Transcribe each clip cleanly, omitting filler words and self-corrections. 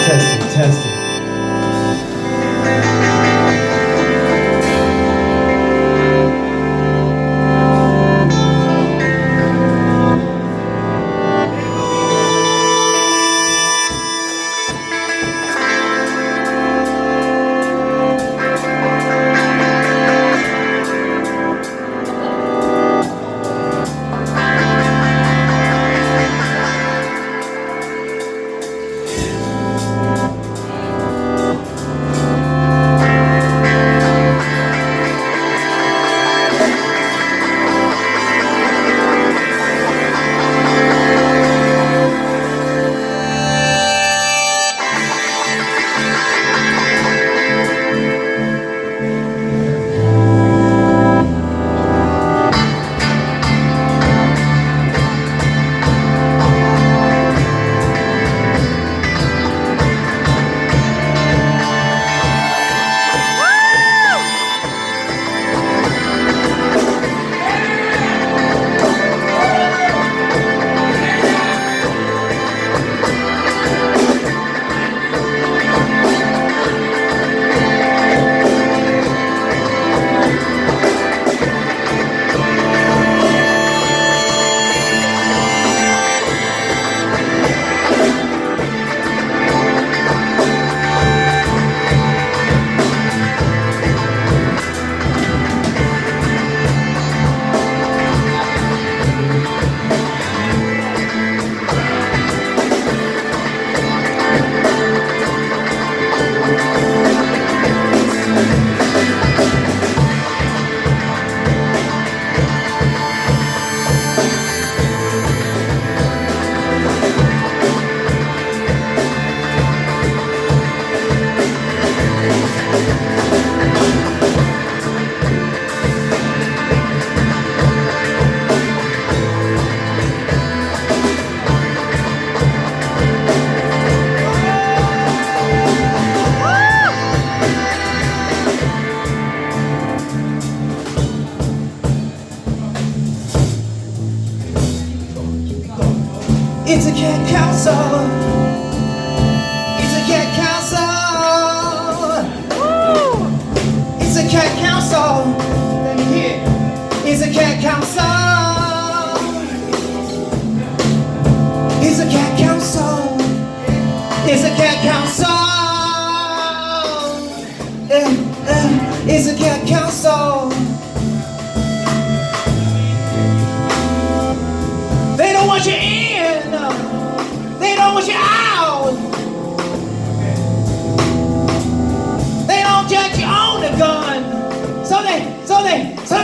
Testing, testing. It's a cat council. It's a cat council. Woo! It's a cat council. Let me hear. It's a cat council. It's a cat council. It's a cat council. It's a cat council. They don't want you in. They don't want you out. They don't judge you on the gun. So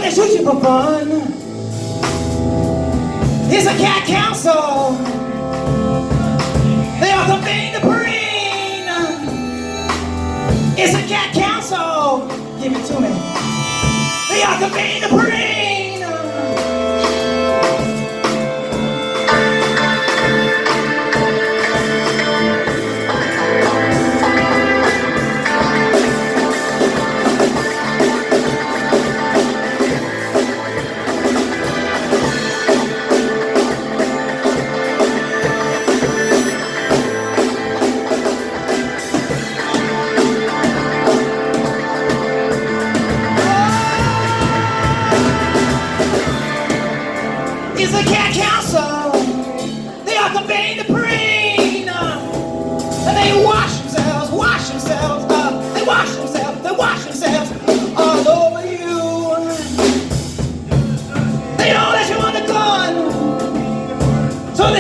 they shoot you for fun. It's a cat council. They are the fingerprint. It's a cat council. Give it to me. They are the fingerprint.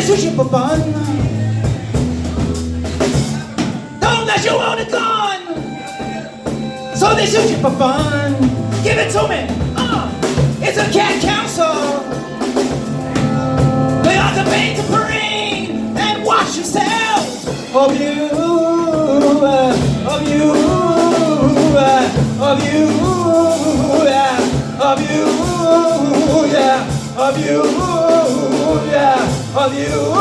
shoot you for fun. Don't let you own a gun. So they shoot you for fun. Give it to me. It's a cat council. They ought to paint the parade and wash yourselves of you, of you, of you, of you, of you, of you.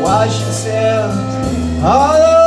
Wash yourself all over.